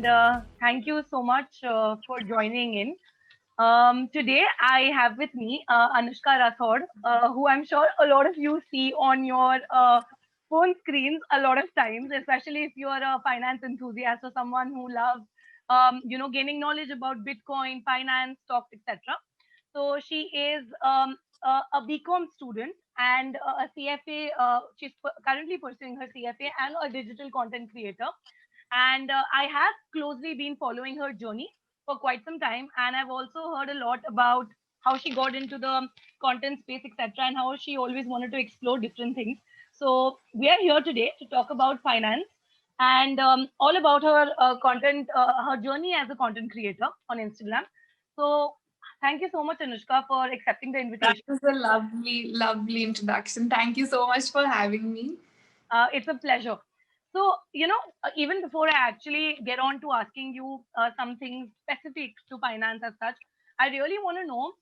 and thank you so much for joining in. Today, I have with me Anushka Rathod, who I'm sure a lot of you see on your phone screens a lot of times, especially if you are a finance enthusiast or someone who loves, gaining knowledge about Bitcoin, finance, stocks, etc. So she is a BCom student and a CFA. She's currently pursuing her CFA and a digital content creator. And I have closely been following her journey for quite some time. And I've also heard a lot about how she got into the content space, etc., and how she always wanted to explore different things. So we are here today to talk about finance and all about her content, her journey as a content creator on Instagram. So thank you so much, Anushka, for accepting the That invitation. was a lovely, lovely introduction. Thank you so much for having me. It's a pleasure. So, even before I actually get on to asking you something specific to finance as such, I really want to know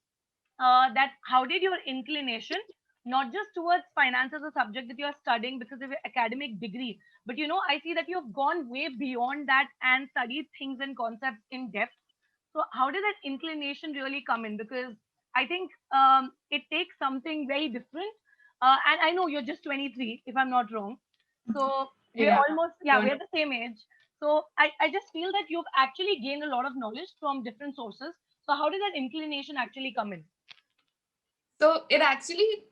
that how did your inclination, not just towards finance as a subject that you are studying because of your academic degree, but I see that you've gone way beyond that and studied things and concepts in depth. So, how did that inclination really come in? Because I think it takes something very different. And I know you're just 23, if I'm not wrong. So we're Yeah. almost, yeah, we're the same age. So I just feel that you've actually gained a lot of knowledge from different sources. So how did that inclination actually come in? So it actually,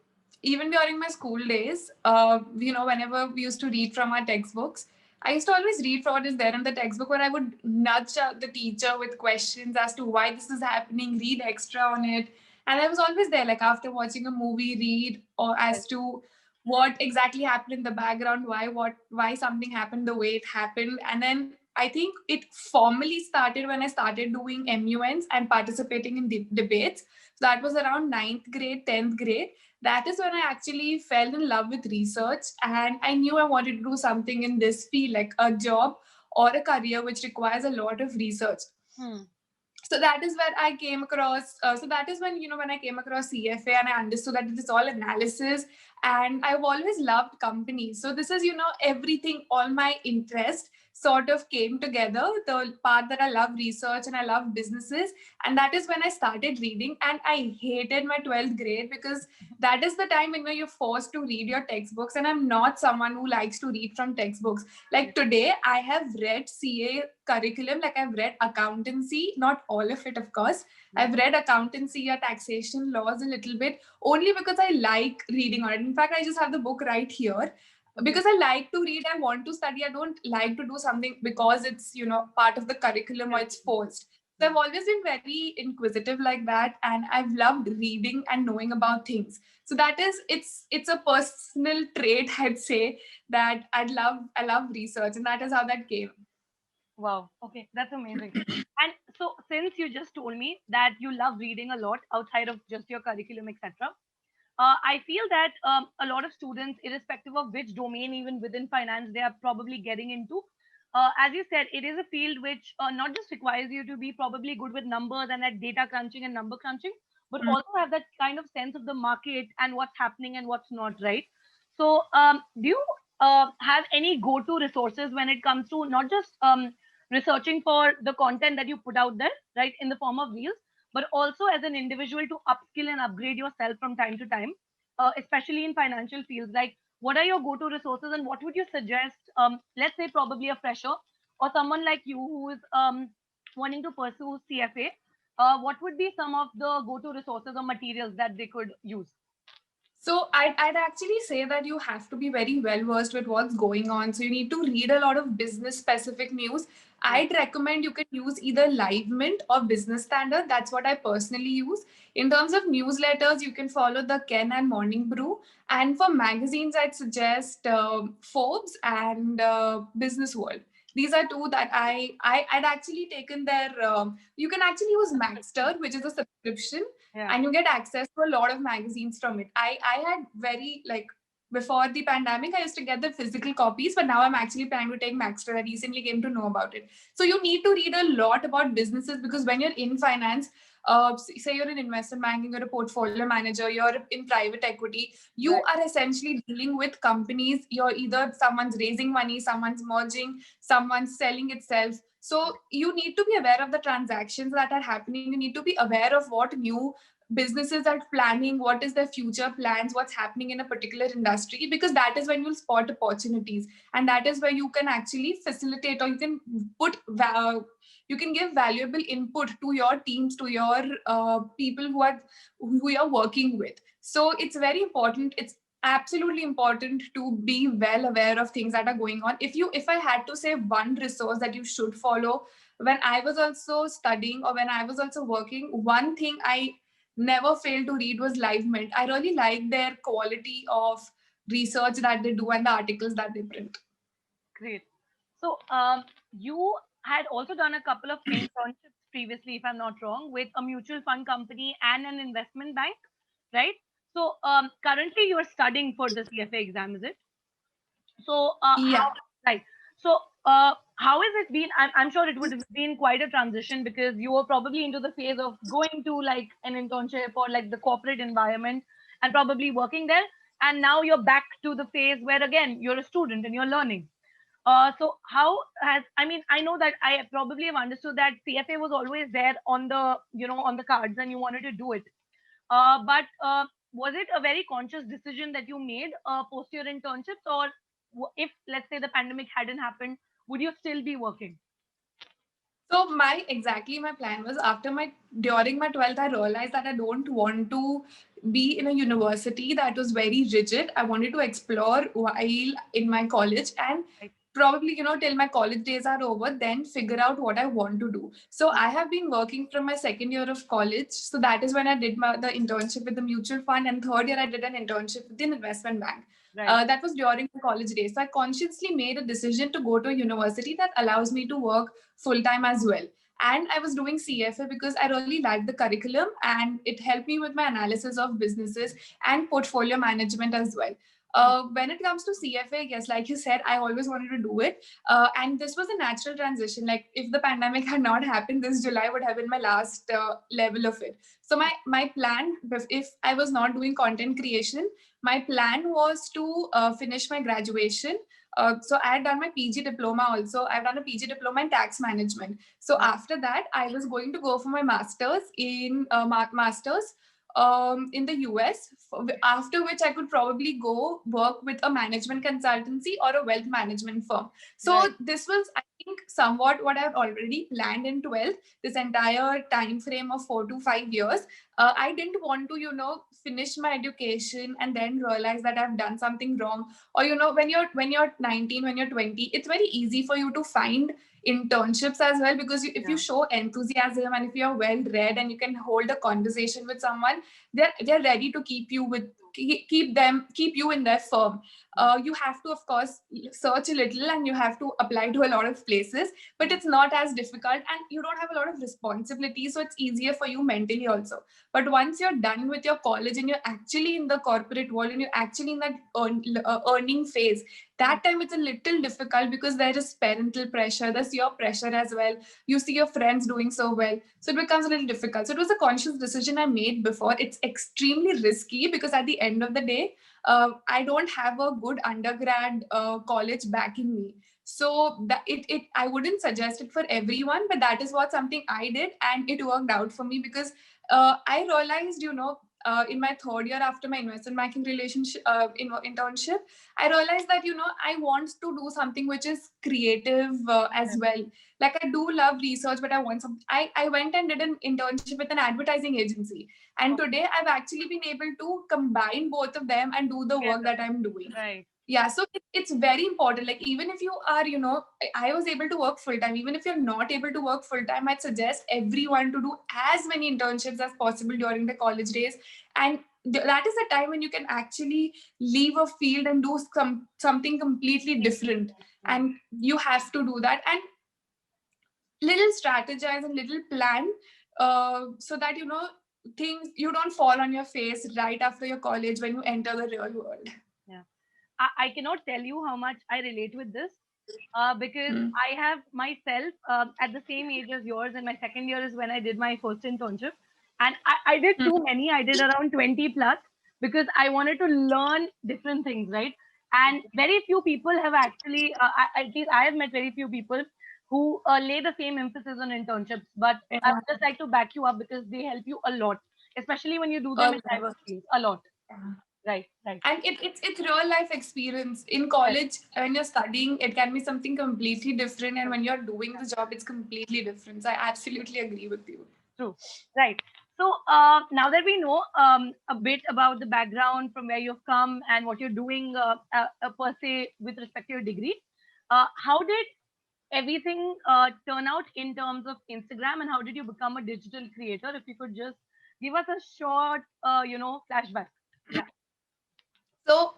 even during my school days, whenever we used to read from our textbooks, I used to always read what is there in the textbook, or I would nudge the teacher with questions as to why this is happening, read extra on it. And I was always there, like after watching a movie, read or as to what exactly happened in the background, why something happened the way it happened. And then I think it formally started when I started doing MUNs and participating in debates. So that was around ninth grade, 10th grade. That is when I actually fell in love with research, and I knew I wanted to do something in this field, like a job or a career which requires a lot of research. Hmm. So that is where I came across. So that is when when I came across CFA and I understood that it is all analysis, and I've always loved companies. So this is everything, all my interest sort of came together. The part that I love research and I love businesses, and that is when I started reading. And I hated my 12th grade because that is the time when you're forced to read your textbooks, and I'm not someone who likes to read from textbooks. Like today, I have read CA curriculum, like I've read accountancy, not all of it, of course. I've read accountancy or taxation laws a little bit only because I like reading on it. In fact, I just have the book right here because I like to read. I want to study. I don't like to do something because it's part of the curriculum or it's forced. So I've always been very inquisitive like that, and I've loved reading and knowing about things. So that is, it's a personal trait, I'd say, that I love research, and that is how that came. Wow. Okay, that's amazing. And so, since you just told me that you love reading a lot outside of just your curriculum, etc., I feel that a lot of students, irrespective of which domain, even within finance, they are probably getting into. As you said, it is a field which not just requires you to be probably good with numbers and at data crunching and number crunching, but also have that kind of sense of the market and what's happening and what's not, right? So, do you have any go-to resources when it comes to not just researching for the content that you put out there, right, in the form of reels, but also as an individual to upskill and upgrade yourself from time to time, especially in financial fields? Like, what are your go-to resources, and what would you suggest? Let's say probably a fresher or someone like you who is wanting to pursue CFA. What would be some of the go-to resources or materials that they could use? So I'd actually say that you have to be very well versed with what's going on. So you need to read a lot of business specific news. I'd recommend you can use either Live Mint or Business Standard. That's what I personally use. In terms of newsletters, you can follow the Ken and Morning Brew. And for magazines, I'd suggest Forbes and Business World. These are two that I'd actually taken their. You can actually use Maxter, which is a subscription, Yeah. and you get access to a lot of magazines from it. I had very like before the pandemic, I used to get the physical copies, but now I'm actually planning to take Maxter. I recently came to know about it. So you need to read a lot about businesses, because when you're in finance, say you're in investment banking, you're a portfolio manager, you're in private equity, you Right. are essentially dealing with companies. You're either someone's raising money, someone's merging, someone's selling itself. So you need to be aware of the transactions that are happening. You need to be aware of what new businesses are planning, what is their future plans, what's happening in a particular industry, because that is when you'll spot opportunities, and that is where you can actually facilitate, or you can you can give valuable input to your teams, to your people who you're working with. So it's very important. It's absolutely important to be well aware of things that are going on. If I had to say one resource that you should follow, when I was also studying or when I was also working, one thing I never failed to read was LiveMint. I really like their quality of research that they do and the articles that they print. Great. So, you had also done a couple of internships previously, if I'm not wrong, with a mutual fund company and an investment bank, right? So, currently you are studying for the CFA exam, is it? So, Yeah. right. So, how has it been? I'm sure it would have been quite a transition, because you were probably into the phase of going to like an internship or like the corporate environment and probably working there. And now you're back to the phase where again you're a student and you're learning. So how has, I mean, I know that I probably have understood that CFA was always there on the, on the cards and you wanted to do it. But was it a very conscious decision that you made post your internships, or if let's say the pandemic hadn't happened, would you still be working? So my plan was, during my 12th, I realized that I don't want to be in a university that was very rigid. I wanted to explore while in my college, and Right. probably, till my college days are over, then figure out what I want to do. So I have been working from my second year of college. So that is when I did the internship with the mutual fund, and third year I did an internship with an investment bank. Right. That was during the college days. So I consciously made a decision to go to a university that allows me to work full time as well. And I was doing CFA because I really liked the curriculum, and it helped me with my analysis of businesses and portfolio management as well. When it comes to CFA, yes, like you said, I always wanted to do it. And this was a natural transition. Like, if the pandemic had not happened, this July would have been my last level of it. So my plan, if I was not doing content creation, my plan was to finish my graduation. So I had done my PG diploma also. I've done a PG diploma in tax management. So after that, I was going to go for my master's in the US, after which I could probably go work with a management consultancy or a wealth management firm. So Right. this was, I think, somewhat what I've already planned in 12th, this entire time frame of 4 to 5 years. I didn't want to, finish my education and then realize that I've done something wrong. Or, when you're 19, when you're 20, it's very easy for you to find internships as well, because if you show enthusiasm and if you're well read and you can hold a conversation with someone, they're ready to keep you in their firm. You have to, of course, search a little, and you have to apply to a lot of places, but it's not as difficult, and you don't have a lot of responsibility, so it's easier for you mentally also. But once you're done with your college and you're actually in the corporate world and you're actually in that earning phase, that time it's a little difficult, because there is parental pressure, there's your pressure as well. You see your friends doing so well, so it becomes a little difficult. So it was a conscious decision I made before. It's extremely risky, because at the end of the day, I don't have a good undergrad college backing me. So that I wouldn't suggest it for everyone, but that is what something I did, and it worked out for me, because I realized, in my third year after my investment banking internship, I realized that, I want to do something which is creative as well. Like, I do love research, but I want some. I went and did an internship with an advertising agency, and today I've actually been able to combine both of them and do the work that I'm doing. Right. Yeah, so it's very important. Like, even if you are, I was able to work full time. Even if you're not able to work full time, I'd suggest everyone to do as many internships as possible during the college days. And that is the time when you can actually leave a field and do something completely different. And you have to do that, and little strategize and little plan, so that, things, you don't fall on your face right after your college when you enter the real world. Yeah. I cannot tell you how much I relate with this, because Hmm. I have myself at the same age as yours, and my second year is when I did my first internship. And I did Hmm. too many, I did around 20 plus, because I wanted to learn different things, right? And very few people have actually, at least I have met very few people who lay the same emphasis on internships. But I Yeah. would just like to back you up because they help you a lot, especially when you do them A in lot. diverse fields. A lot. Yeah. Right, right, And it's real life experience. In right, college, when you're studying, it can be something completely different, and right. when you're doing the job, it's completely different. So I absolutely agree with you. True. Right. So now that we know a bit about the background from where you've come and what you're doing per se with respect to your degree, how did everything turn out in terms of Instagram, and how did you become a digital creator? If you could just give us a short, flashback. Yeah. So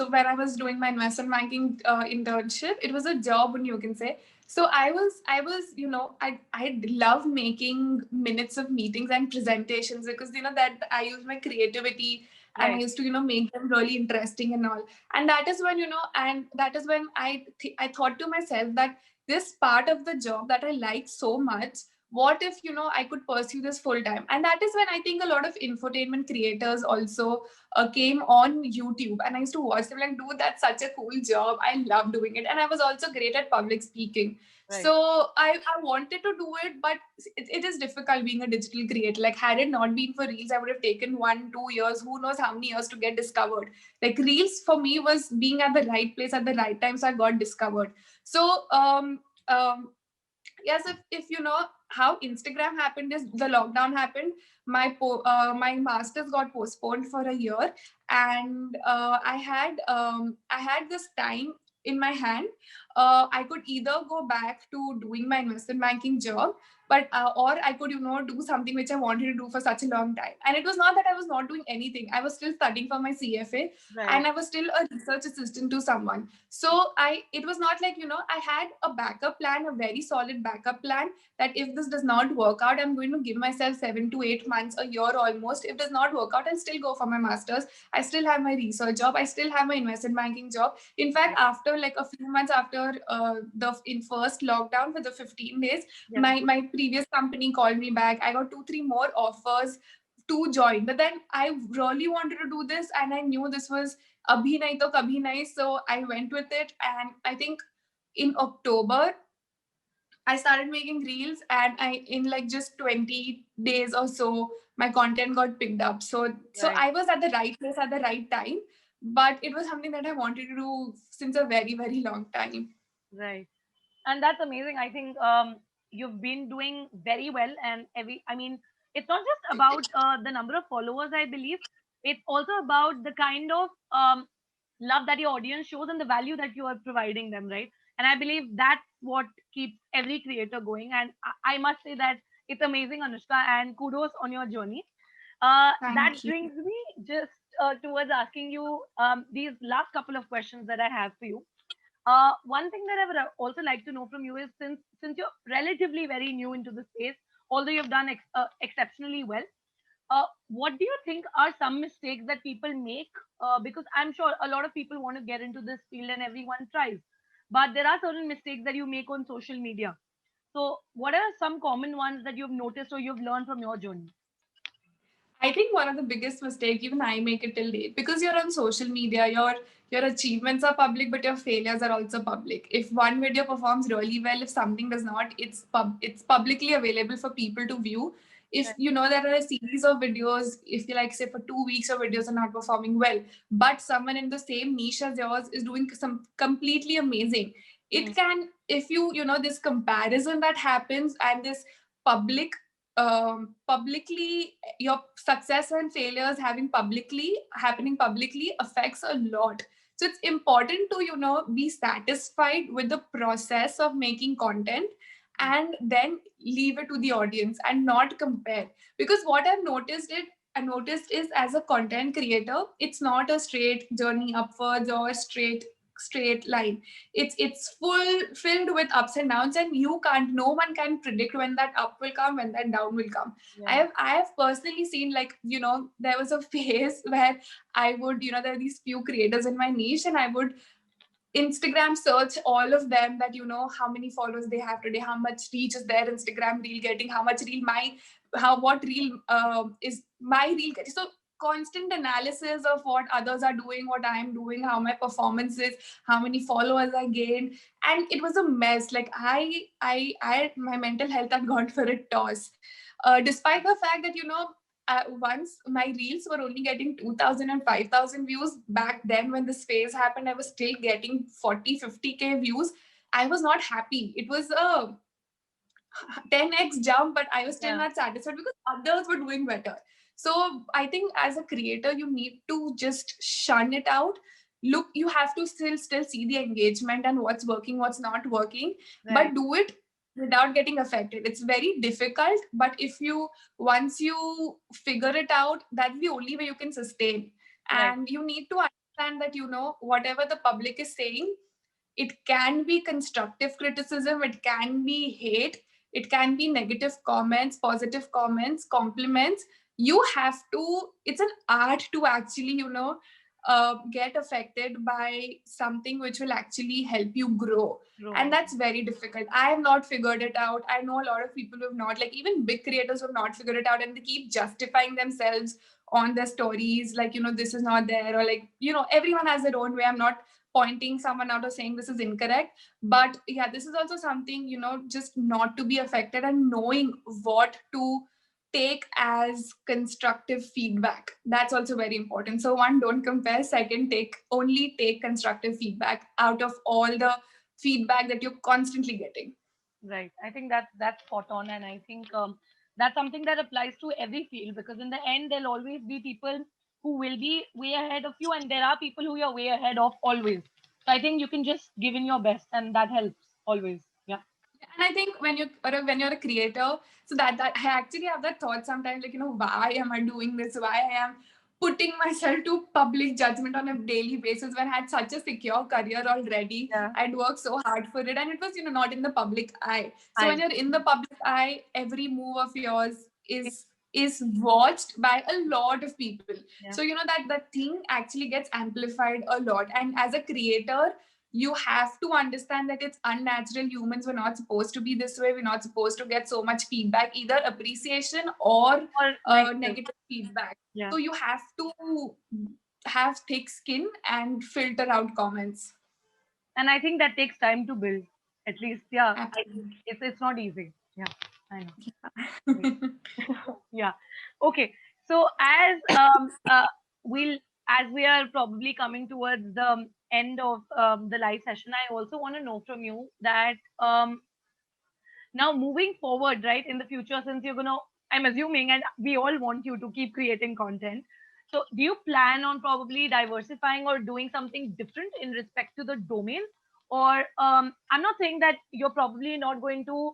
when I was doing my investment banking internship, it was a job, and you can say. So I was I love making minutes of meetings and presentations, because that I use my creativity, and I Right. used to make them really interesting and all. And that is when and that is when I thought to myself that this part of the job that I like so much, what if I could pursue this full time? And that is when I think a lot of infotainment creators also came on YouTube, and I used to watch them like, dude, that's such a cool job. I love doing it. And I was also great at public speaking. Right. So I wanted to do it, but it is difficult being a digital creator. Like, had it not been for Reels, I would have taken 1-2 years, who knows how many years to get discovered. Like, Reels for me was being at the right place at the right time. So I got discovered. So, yes, if you know how Instagram happened, is the lockdown happened. My masters got postponed for a year, and I had this time in my hand. I could either go back to doing my investment banking job, but or I could do something which I wanted to do for such a long time. And it was not that I was not doing anything. I was still studying for my CFA, Right. and I was still a research assistant to someone. So it was not like, I had a backup plan, a very solid backup plan, that if this does not work out, I'm going to give myself 7 to 8 months, a year almost. If it does not work out, I'll still go for my master's. I still have my research job. I still have my investment banking job. In fact, after like a few months after the in first lockdown for the 15 days, Yeah. my previous company called me back. I got 2-3 more offers to join. But then I really wanted to do this, and I knew this was abhi nahi to kabhi nahi. So I went with it, and I think in October I started making reels, and I in like just 20 days or so, my content got picked up. So Right. I was at the right place at the right time, but it was something that I wanted to do since a very, very long time. Right. And that's amazing. I think you've been doing very well, and I mean, it's not just about the number of followers. I believe it's also about the kind of love that your audience shows and the value that you are providing them, right? And I believe that's what keeps every creator going. And I must say that it's amazing, Anushka, and kudos on your journey. That Thank you. brings me just towards asking you these last couple of questions that I have for you. One thing that I would also like to know from you is, since you're relatively very new into the space, although you've done exceptionally well, what do you think are some mistakes that people make? Because I'm sure a lot of people want to get into this field and everyone tries, but there are certain mistakes that you make on social media. So, what are some common ones that you've noticed or you've learned from your journey? I think one of the biggest mistake even I make it till date, because you're on social media, your achievements are public, but your failures are also public. If one video performs really well, if something does not, it's publicly available for people to view. If Right. there are a series of videos, if you like say for 2 weeks your videos are not performing well, but someone in the same niche as yours is doing some completely amazing, Hmm. it can, if this comparison that happens, and this public publicly, your success and failures happening publicly affects a lot. So it's important to be satisfied with the process of making content, and then leave it to the audience and not compare. Because what I noticed is, as a content creator, it's not a straight journey upwards or a straight straight line. It's filled with ups and downs, and no one can predict when that up will come, when that down will come. Yeah. I have personally seen, like, there was a phase where I would, there are these few creators in my niche, and I would Instagram search all of them, that how many followers they have today, how much reach is their Instagram reel getting, how much reel what reel is my reel getting. So constant analysis of what others are doing, what I'm doing, how my performance is, how many followers I gained, and it was a mess. Like my mental health had gone for a toss. Despite the fact that once my reels were only getting 2,000 and 5,000 views. Back then when this phase happened, I was still getting 40-50K views. I was not happy. It was a 10x jump, but I was still not satisfied because others were doing better. So I think as a creator, you need to just shun it out. Look, you have to still see the engagement and what's working, what's not working, but do it without getting affected. It's very difficult, but once you figure it out, that's the only way you can sustain. And you need to understand that, whatever the public is saying, it can be constructive criticism, it can be hate, it can be negative comments, positive comments, compliments. You have to, it's an art to actually, get affected by something which will actually help you grow. And that's very difficult. I have not figured it out. I know a lot of people who have not, like even big creators who have not figured it out, and they keep justifying themselves on their stories, like, this is not there, or like, everyone has their own way. I'm not pointing someone out or saying this is incorrect, but yeah, this is also something, just not to be affected and knowing what to take as constructive feedback. That's also very important. So one, don't compare. Second, only take constructive feedback out of all the feedback that you're constantly getting. Right. I think that's spot on, and I think that's something that applies to every field, because in the end there'll always be people who will be way ahead of you, and there are people who you're way ahead of always. So I think you can just give in your best, and that helps always. Yeah. And I think when you're a creator, so that I actually have that thought sometimes, like, why am I doing this? Why I am putting myself to public judgment on a daily basis when I had such a secure career already. I'd worked so hard for it, and it was, not in the public eye. So when you're in the public eye, every move of yours is watched by a lot of people. So that thing actually gets amplified a lot. And as a creator, you have to understand that it's unnatural. Humans were not supposed to be this way. We're not supposed to get so much feedback, either appreciation or negative feedback. So you have to have thick skin and filter out comments. And I think that takes time to build. At least, it's not easy. Yeah, I know. Yeah. Okay. So as we are probably coming towards the end of the live session, I also want to know from you that now moving forward, right, in the future, since you're gonna, I'm assuming, and we all want you to keep creating content. So do you plan on probably diversifying or doing something different in respect to the domain? Or I'm not saying that you're probably not going to,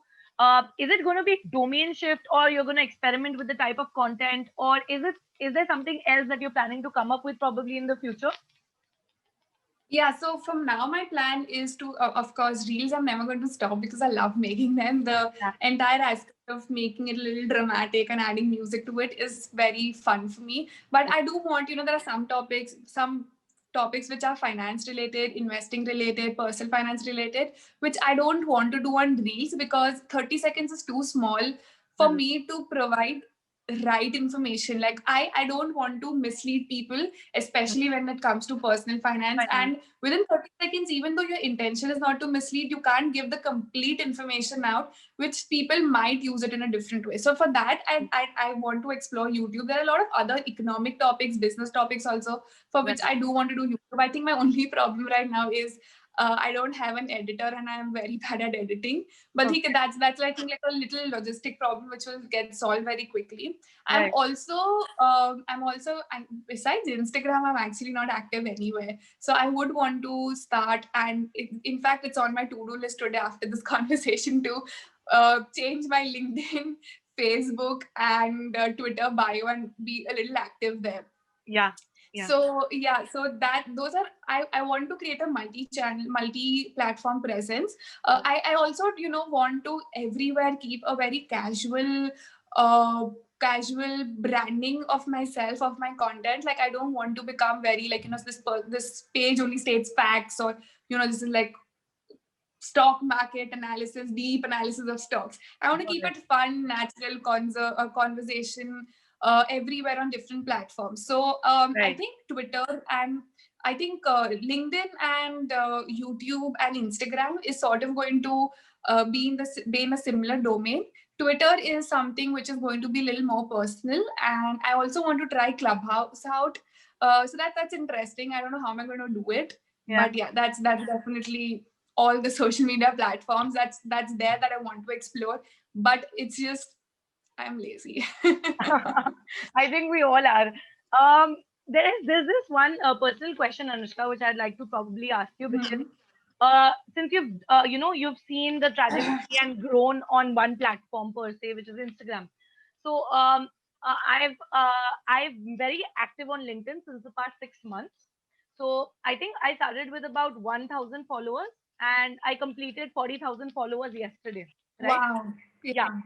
is it going to be domain shift, or you're going to experiment with the type of content, or is there something else that you're planning to come up with probably in the future? Yeah, so from now, my plan is to, of course, reels I'm never going to stop because I love making them. The entire aspect of making it a little dramatic and adding music to it is very fun for me. But I do want, there are some topics which are finance related, investing related, personal finance related, which I don't want to do on reels because 30 seconds is too small for me to provide right information. Like I don't want to mislead people, especially when it comes to personal finance. And within 30 seconds, even though your intention is not to mislead, you can't give the complete information out, which people might use it in a different way. So for that, I want to explore YouTube. There are a lot of other economic topics, business topics also, for which I do want to do YouTube. I think my only problem right now is I don't have an editor and I am very bad at editing. But that's I think like a little logistic problem which will get solved very quickly. I'm also besides Instagram, I'm actually not active anywhere. So I would want to start, and in fact, it's on my to-do list today after this conversation to change my LinkedIn, Facebook, and Twitter bio and be a little active there. Yeah. Yeah. So yeah, so that those are I want to create a multi-channel, multi-platform presence. I also want to everywhere keep a very uh casual branding of myself, of my content. Like I don't want to become very like this page only states facts, or this is like stock market analysis, deep analysis of stocks. I want to keep Okay. it fun, natural conversation everywhere on different platforms. So I Right. think Twitter and I think LinkedIn and YouTube and Instagram is sort of going to be in a similar domain. Twitter is something which is going to be a little more personal, and I also want to try Clubhouse out. So that's interesting. I don't know how am I going to do it, Yeah. but yeah, that's definitely all the social media platforms that's there that I want to explore, but it's just I'm lazy. I think we all are. Um, there's this one personal question, Anushka, which I'd like to probably ask you, because Mhm. since you've seen the trajectory and grown on one platform per se, which is Instagram. So I've very active on LinkedIn since the past 6 months. So I think I started with about 1,000 followers, and I completed 40,000 followers yesterday. Right? Wow. Yeah. Yeah.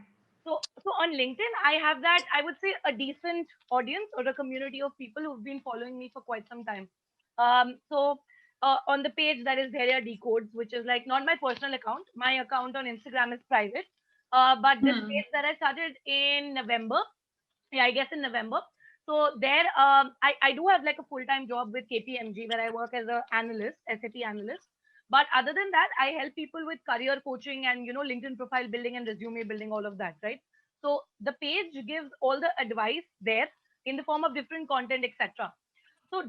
So on LinkedIn, I have that, I would say, a decent audience or a community of people who've been following me for quite some time. So on the page that is Dheria Decodes, which is like not my personal account. My account on Instagram is private. But this Hmm. page that I started in November, yeah, I guess in November. So there, I do have like a full-time job with KPMG where I work as a analyst, SAP analyst. But other than that, I help people with career coaching and LinkedIn profile building and resume building, all of that, right? So the page gives all the advice there in the form of different content, etc. So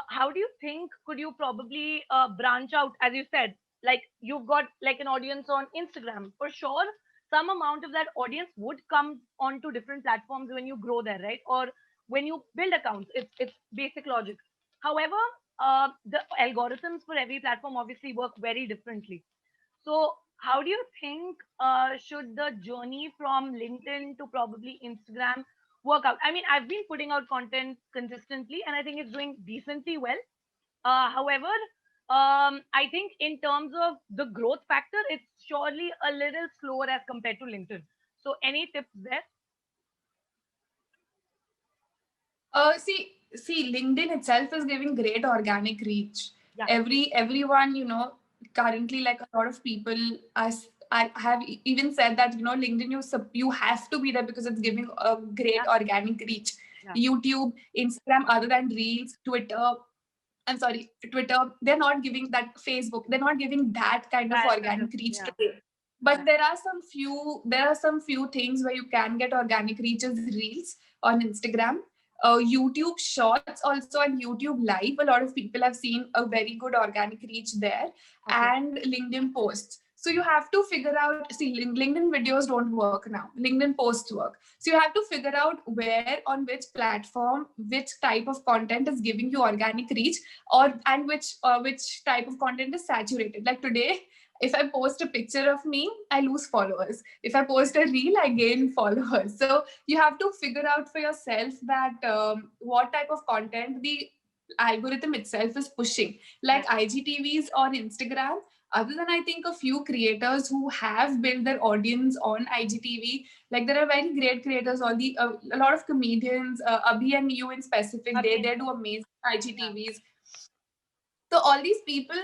how do you think could you probably branch out, as you said, like you've got like an audience on Instagram for sure. Some amount of that audience would come onto different platforms when you grow there, right? Or when you build accounts, it's basic logic. However, the algorithms for every platform obviously work very differently. So, how do you think should the journey from LinkedIn to probably Instagram work out? I mean, I've been putting out content consistently, and I think it's doing decently well. However, I think in terms of the growth factor, it's surely a little slower as compared to LinkedIn. So, any tips there? See, LinkedIn itself is giving great organic reach. Yeah. Everyone, currently like a lot of people, as I have even said that LinkedIn, you have to be there because it's giving a great Yeah. organic reach. Yeah. YouTube, Instagram, other than Reels, Twitter. I'm sorry, Twitter. They're not giving that. Facebook. They're not giving that kind of That kind of, organic reach yeah. today. But Right. there are some few things where you can get organic reach as Reels on Instagram, YouTube Shorts also, and YouTube Live. A lot of people have seen a very good organic reach there, Okay. and LinkedIn posts. So you have to figure out. See, LinkedIn videos don't work now. LinkedIn posts work. So you have to figure out where, on which platform, which type of content is giving you organic reach, and which type of content is saturated. Like today, if I post a picture of me, I lose followers. If I post a reel, I gain followers. So you have to figure out for yourself that what type of content the algorithm itself is pushing. Like Right. IGTVs on Instagram, other than I think a few creators who have built their audience on IGTV, like there are very great creators on the a lot of comedians, Abhi and you in specific, they Again, they do amazing yeah. IGTVs. So all these people,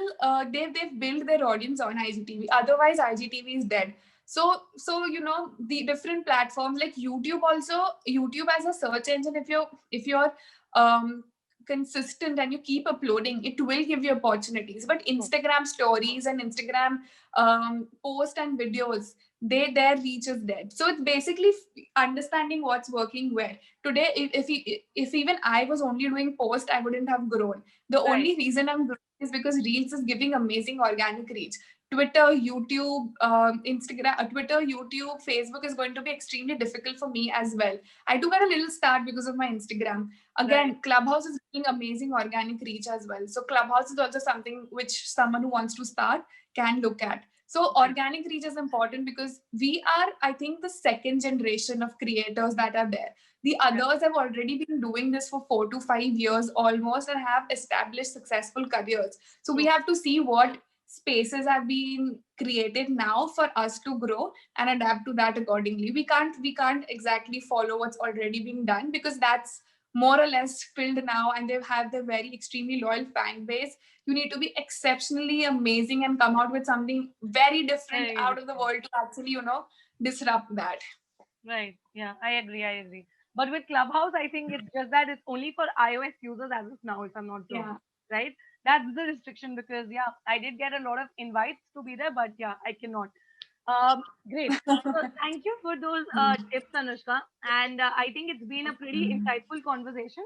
they've built their audience on IGTV. Otherwise, IGTV is dead. So the different platforms like YouTube also. YouTube as a search engine, if you're um, consistent and you keep uploading, it will give you opportunities. But True. Instagram stories and Instagram post and videos, their reach is dead. So it's basically understanding what's working where. Today, if even I was only doing post, I wouldn't have grown. The Right. only reason I'm growing is because Reels is giving amazing organic reach. Twitter, YouTube, Instagram, Twitter, YouTube, Facebook is going to be extremely difficult for me as well. I do get a little start because of my Instagram. Right. Again, Clubhouse is giving amazing organic reach as well. So Clubhouse is also something which someone who wants to start can look at. So Okay. organic reach is important because we are, I think, the second generation of creators that are there. The others have already been doing this for 4 to 5 years almost and have established successful careers. So we have to see what spaces have been created now for us to grow and adapt to that accordingly. We can't exactly follow what's already being done, because that's more or less filled now and they have their very extremely loyal fan base. You need to be exceptionally amazing and come out with something very different Very out of the world to actually, disrupt that. Right. Yeah, I agree. I agree. But with Clubhouse, I think it's just that it's only for iOS users as of now, if I'm not wrong. Yeah. Right? That's the restriction because, yeah, I did get a lot of invites to be there, but yeah, I cannot. Great. So thank you for those tips, Anushka. And I think it's been a pretty insightful conversation.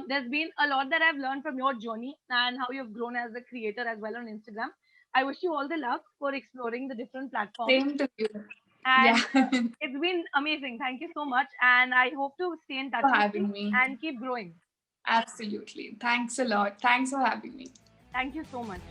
There's been a lot that I've learned from your journey and how you've grown as a creator as well on Instagram. I wish you all the luck for exploring the different platforms. Same to you. And Yeah. it's been amazing. Thank you so much. And I hope to stay in touch For with you having me. and keep growing. Absolutely. Thanks a lot. Thanks for having me. Thank you so much.